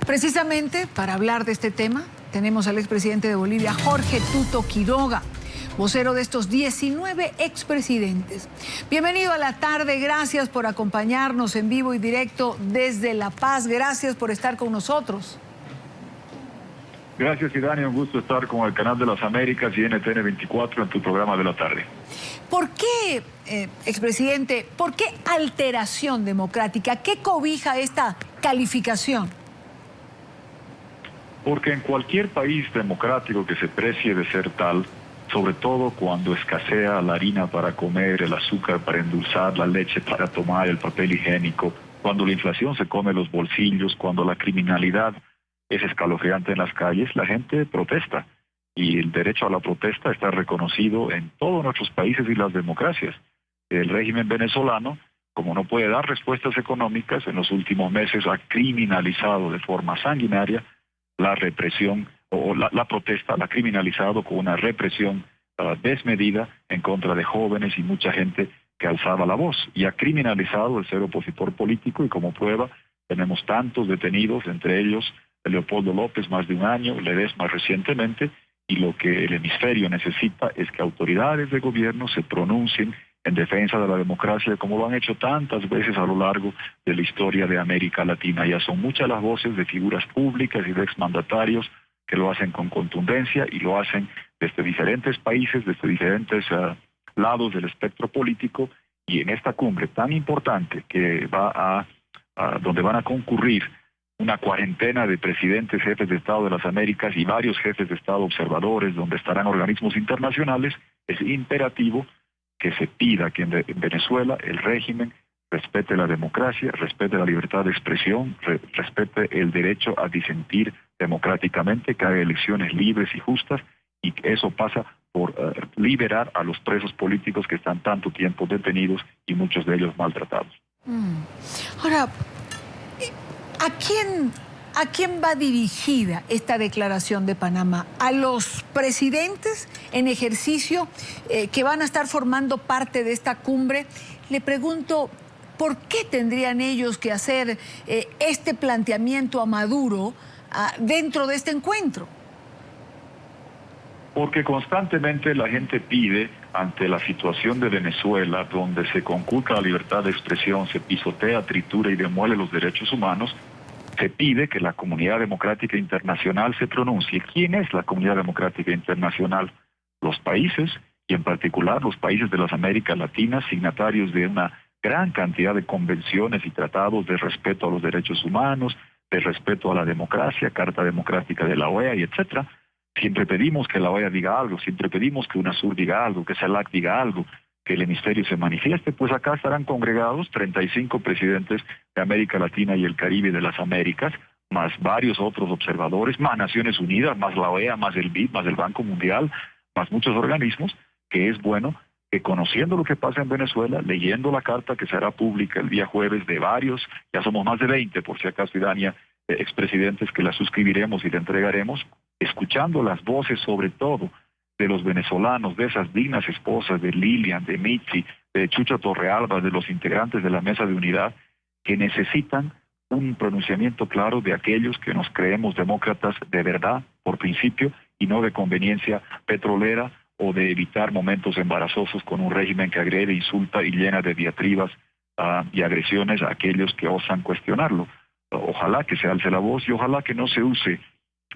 Precisamente para hablar de este tema, tenemos al expresidente de Bolivia, Jorge Tuto Quiroga, vocero de estos 19 expresidentes. Bienvenido a la tarde, gracias por acompañarnos en vivo y directo desde La Paz, gracias por estar con nosotros. Gracias, Idania, un gusto estar con el Canal de las Américas y NTN 24 en tu programa de la tarde. ¿Por qué, expresidente, por qué alteración democrática? ¿Qué cobija esta calificación? Porque en cualquier país democrático que se precie de ser tal, sobre todo cuando escasea la harina para comer, el azúcar para endulzar, la leche para tomar, el papel higiénico, cuando la inflación se come los bolsillos, cuando la criminalidad es escalofriante en las calles, la gente protesta. Y el derecho a la protesta está reconocido en todos nuestros países y las democracias. El régimen venezolano, como no puede dar respuestas económicas, en los últimos meses ha criminalizado de forma sanguinaria la represión o la protesta, la ha criminalizado con una represión desmedida en contra de jóvenes y mucha gente que alzaba la voz. Y ha criminalizado el ser opositor político y como prueba tenemos tantos detenidos, entre ellos Leopoldo López más de un año, Ledesma recientemente, y lo que el hemisferio necesita es que autoridades de gobierno se pronuncien en defensa de la democracia, como lo han hecho tantas veces a lo largo de la historia de América Latina. Ya son muchas las voces de figuras públicas y de exmandatarios que lo hacen con contundencia y lo hacen desde diferentes países, desde diferentes lados del espectro político, y en esta cumbre tan importante que donde van a concurrir una cuarentena de presidentes, jefes de Estado de las Américas y varios jefes de Estado observadores, donde estarán organismos internacionales, es imperativo que se pida que en Venezuela el régimen respete la democracia, respete la libertad de expresión, respete el derecho a disentir democráticamente, que haga elecciones libres y justas, y que eso pasa por liberar a los presos políticos que están tanto tiempo detenidos y muchos de ellos maltratados. Ahora, ¿a quién va dirigida esta declaración de Panamá? ¿A los presidentes en ejercicio que van a estar formando parte de esta cumbre? Le pregunto, ¿por qué tendrían ellos que hacer este planteamiento a Maduro dentro de este encuentro? Porque constantemente la gente pide, ante la situación de Venezuela, donde se conculca la libertad de expresión, se pisotea, tritura y demuele los derechos humanos, se pide que la comunidad democrática internacional se pronuncie. ¿Quién es la comunidad democrática internacional? Los países, y en particular los países de las Américas Latinas, signatarios de una gran cantidad de convenciones y tratados de respeto a los derechos humanos, de respeto a la democracia, Carta Democrática de la OEA y etcétera. Siempre pedimos que la OEA diga algo, siempre pedimos que UNASUR diga algo, que CELAC diga algo, que el hemisferio se manifieste. Pues acá estarán congregados 35 presidentes de América Latina y el Caribe de las Américas, más varios otros observadores, más Naciones Unidas, más la OEA, más el BID, más el Banco Mundial, más muchos organismos, que es bueno que conociendo lo que pasa en Venezuela, leyendo la carta que será pública el día jueves de varios, ya somos más de 20, por si acaso, Idania, expresidentes que la suscribiremos y le entregaremos, escuchando las voces sobre todo de los venezolanos, de esas dignas esposas de Lilian, de Mitzi, de Chucho Torrealba, de los integrantes de la Mesa de Unidad, que necesitan un pronunciamiento claro de aquellos que nos creemos demócratas de verdad, por principio, y no de conveniencia petrolera o de evitar momentos embarazosos con un régimen que agrede, insulta y llena de diatribas y agresiones a aquellos que osan cuestionarlo. Ojalá que se alce la voz y ojalá que no se use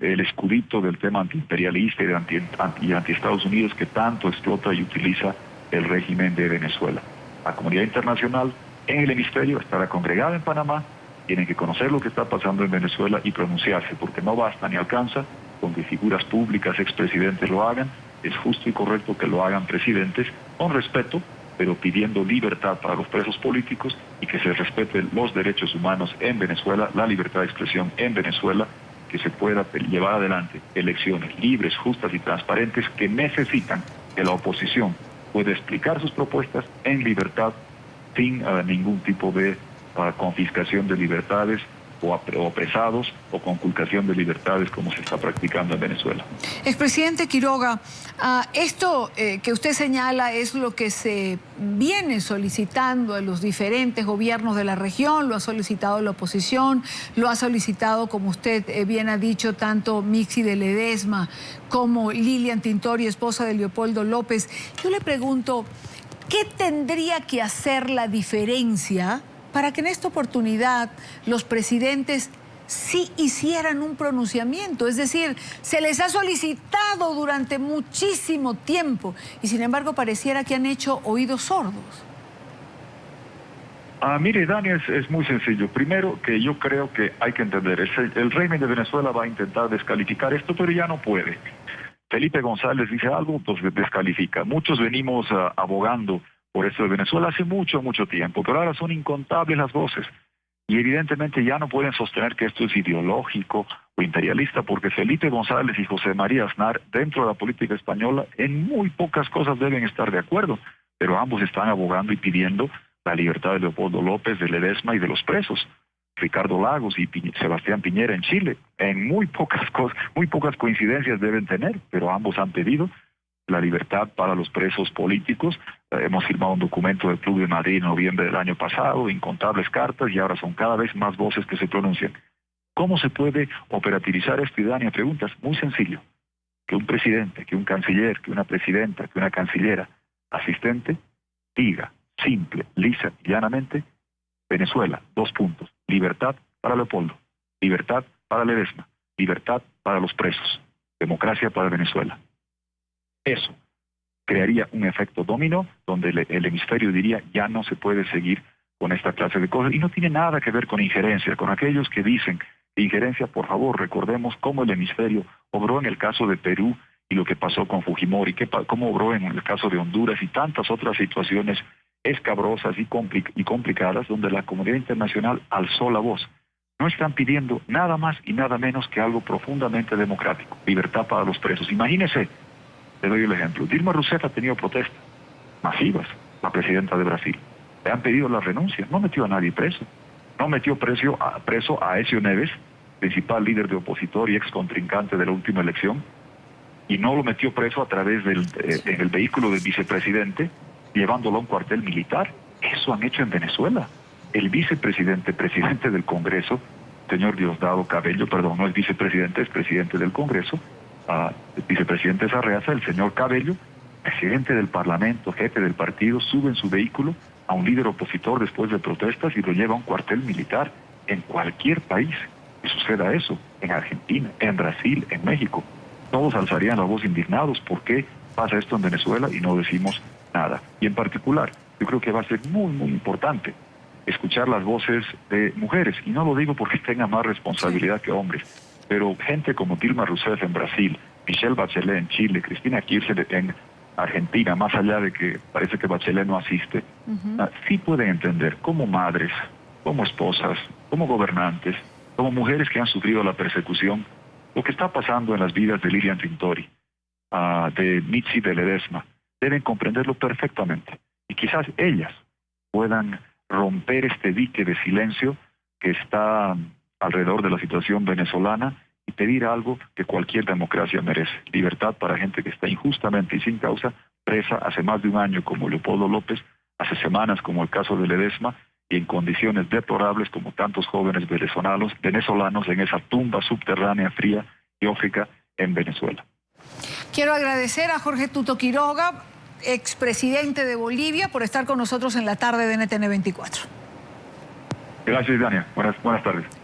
el escudito del tema antiimperialista y anti Estados Unidos que tanto explota y utiliza el régimen de Venezuela. La comunidad internacional en el hemisferio estará congregada en Panamá, tienen que conocer lo que está pasando en Venezuela y pronunciarse, porque no basta ni alcanza con que figuras públicas, expresidentes lo hagan, es justo y correcto que lo hagan presidentes con respeto, pero pidiendo libertad para los presos políticos y que se respeten los derechos humanos en Venezuela, la libertad de expresión en Venezuela, que se pueda llevar adelante elecciones libres, justas y transparentes que necesitan que la oposición pueda explicar sus propuestas en libertad, sin ningún tipo de confiscación de libertades o apresados o conculcación de libertades como se está practicando en Venezuela. Expresidente Quiroga, esto que usted señala es lo que se viene solicitando a los diferentes gobiernos de la región, lo ha solicitado la oposición, lo ha solicitado, como usted bien ha dicho, tanto Mixi de Ledesma como Lilian Tintori, esposa de Leopoldo López. Yo le pregunto, ¿qué tendría que hacer la diferencia para que en esta oportunidad los presidentes sí hicieran un pronunciamiento? Es decir, se les ha solicitado durante muchísimo tiempo y sin embargo pareciera que han hecho oídos sordos. Mire, Dani, es muy sencillo. Primero, que yo creo que hay que entender, el régimen de Venezuela va a intentar descalificar esto, pero ya no puede. Felipe González dice algo, pues descalifica. Muchos venimos abogando por esto de Venezuela hace mucho, mucho tiempo, pero ahora son incontables las voces. Y evidentemente ya no pueden sostener que esto es ideológico o imperialista, porque Felipe González y José María Aznar, dentro de la política española, en muy pocas cosas deben estar de acuerdo, pero ambos están abogando y pidiendo la libertad de Leopoldo López, de Ledesma y de los presos. Ricardo Lagos y Sebastián Piñera en Chile, en muy pocas coincidencias deben tener, pero ambos han pedido la libertad para los presos políticos. Hemos firmado un documento del Club de Madrid en noviembre del año pasado, incontables cartas, y ahora son cada vez más voces que se pronuncian. ¿Cómo se puede operativizar esto, Idania? Preguntas, muy sencillo. Que un presidente, que un canciller, que una presidenta, que una cancillera asistente diga, simple, lisa y llanamente, Venezuela, 2 puntos, libertad para Leopoldo, libertad para Ledesma, libertad para los presos, democracia para Venezuela. Eso crearía un efecto dominó donde el hemisferio diría ya no se puede seguir con esta clase de cosas y no tiene nada que ver con injerencia, con aquellos que dicen injerencia. Por favor, recordemos cómo el hemisferio obró en el caso de Perú y lo que pasó con Fujimori, cómo obró en el caso de Honduras y tantas otras situaciones escabrosas y complicadas donde la comunidad internacional alzó la voz. No están pidiendo nada más y nada menos que algo profundamente democrático, libertad para los presos. Imagínese. Le doy el ejemplo. Dilma Rousseff ha tenido protestas masivas, la presidenta de Brasil. Le han pedido la renuncia, no metió a nadie preso. No metió preso a Aécio Neves, principal líder de opositor y ex contrincante de la última elección, y no lo metió preso a través en el vehículo del vicepresidente, llevándolo a un cuartel militar. Eso han hecho en Venezuela. El vicepresidente, presidente del Congreso, señor Diosdado Cabello, perdón, no es vicepresidente, es presidente del Congreso, el vicepresidente Sarreaza, el señor Cabello, presidente del Parlamento, jefe del partido, sube en su vehículo a un líder opositor después de protestas y lo lleva a un cuartel militar. En cualquier país que suceda eso, en Argentina, en Brasil, en México, todos alzarían la voz indignados. ¿Por qué pasa esto en Venezuela y no decimos nada? Y en particular, yo creo que va a ser muy, muy importante escuchar las voces de mujeres, y no lo digo porque tengan más responsabilidad que hombres, pero gente como Dilma Rousseff en Brasil, Michelle Bachelet en Chile, Cristina Kirchner en Argentina, más allá de que parece que Bachelet no asiste, sí pueden entender como madres, como esposas, como gobernantes, como mujeres que han sufrido la persecución, lo que está pasando en las vidas de Lilian Tintori, de Mixi de Ledesma. Deben comprenderlo perfectamente. Y quizás ellas puedan romper este dique de silencio que está alrededor de la situación venezolana y pedir algo que cualquier democracia merece. Libertad para gente que está injustamente y sin causa presa hace más de un año, como Leopoldo López, hace semanas, como el caso de Ledesma, y en condiciones deplorables como tantos jóvenes venezolanos en esa tumba subterránea, fría y ófica en Venezuela. Quiero agradecer a Jorge Tuto Quiroga, expresidente de Bolivia, por estar con nosotros en la tarde de NTN 24. Gracias, Dania. Buenas tardes.